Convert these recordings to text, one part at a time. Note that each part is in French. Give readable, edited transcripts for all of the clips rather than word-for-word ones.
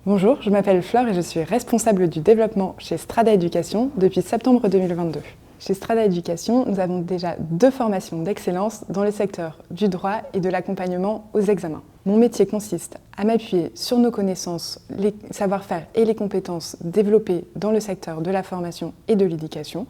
Bonjour, je m'appelle Fleur et je suis responsable du développement chez Strada Éducation depuis septembre 2022. Chez Strada Éducation, nous avons déjà 2 formations d'excellence dans le secteur du droit et de l'accompagnement aux examens. Mon métier consiste à m'appuyer sur nos connaissances, les savoir-faire et les compétences développées dans le secteur de la formation et de l'éducation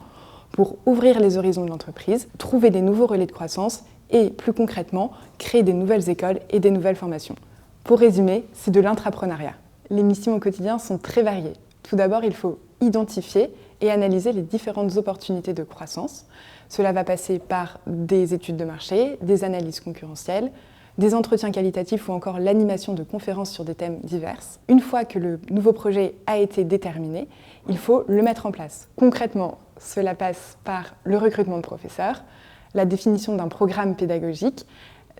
pour ouvrir les horizons de l'entreprise, trouver des nouveaux relais de croissance et, plus concrètement, créer des nouvelles écoles et des nouvelles formations. Pour résumer, c'est de l'intrapreneuriat. Les missions au quotidien sont très variées. Tout d'abord, il faut identifier et analyser les différentes opportunités de croissance. Cela va passer par des études de marché, des analyses concurrentielles, des entretiens qualitatifs ou encore l'animation de conférences sur des thèmes divers. Une fois que le nouveau projet a été déterminé, il faut le mettre en place. Concrètement, cela passe par le recrutement de professeurs, la définition d'un programme pédagogique,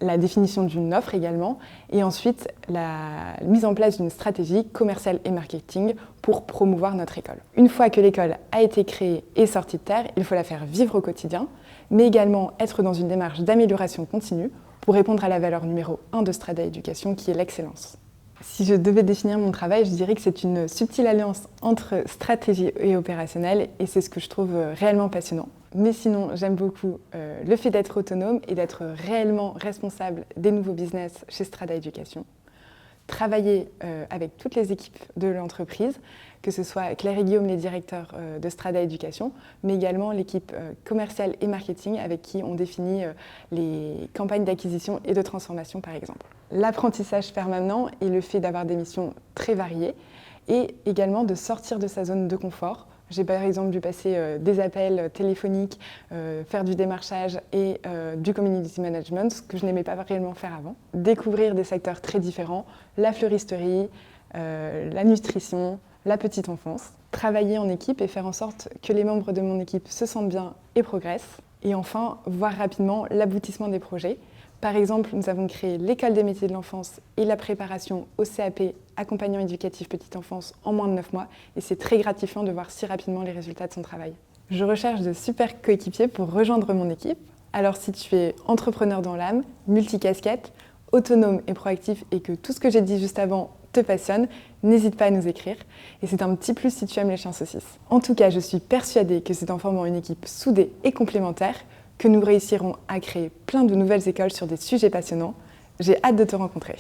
la définition d'une offre également, et ensuite la mise en place d'une stratégie commerciale et marketing pour promouvoir notre école. Une fois que l'école a été créée et sortie de terre, il faut la faire vivre au quotidien, mais également être dans une démarche d'amélioration continue pour répondre à la valeur numéro 1 de Strada Éducation, qui est l'excellence. Si je devais définir mon travail, je dirais que c'est une subtile alliance entre stratégie et opérationnel, et c'est ce que je trouve réellement passionnant. Mais sinon, j'aime beaucoup le fait d'être autonome et d'être réellement responsable des nouveaux business chez Strada Éducation. Travailler avec toutes les équipes de l'entreprise, que ce soit Claire et Guillaume, les directeurs de Strada Éducation, mais également l'équipe commerciale et marketing avec qui on définit les campagnes d'acquisition et de transformation par exemple. L'apprentissage permanent et le fait d'avoir des missions très variées et également de sortir de sa zone de confort. J'ai par exemple dû passer des appels téléphoniques, faire du démarchage et du community management, ce que je n'aimais pas réellement faire avant. Découvrir des secteurs très différents, la fleuristerie, la nutrition, la petite enfance. Travailler en équipe et faire en sorte que les membres de mon équipe se sentent bien et progressent. Et enfin, voir rapidement l'aboutissement des projets. Par exemple, nous avons créé l'école des métiers de l'enfance et la préparation au CAP accompagnant éducatif petite enfance en moins de 9 mois et c'est très gratifiant de voir si rapidement les résultats de son travail. Je recherche de super coéquipiers pour rejoindre mon équipe. Alors si tu es entrepreneur dans l'âme, multicasquette, autonome et proactif et que tout ce que j'ai dit juste avant te passionne, n'hésite pas à nous écrire. Et c'est un petit plus si tu aimes les chiens saucisses. En tout cas, je suis persuadée que c'est en formant une équipe soudée et complémentaire que nous réussirons à créer plein de nouvelles écoles sur des sujets passionnants. J'ai hâte de te rencontrer.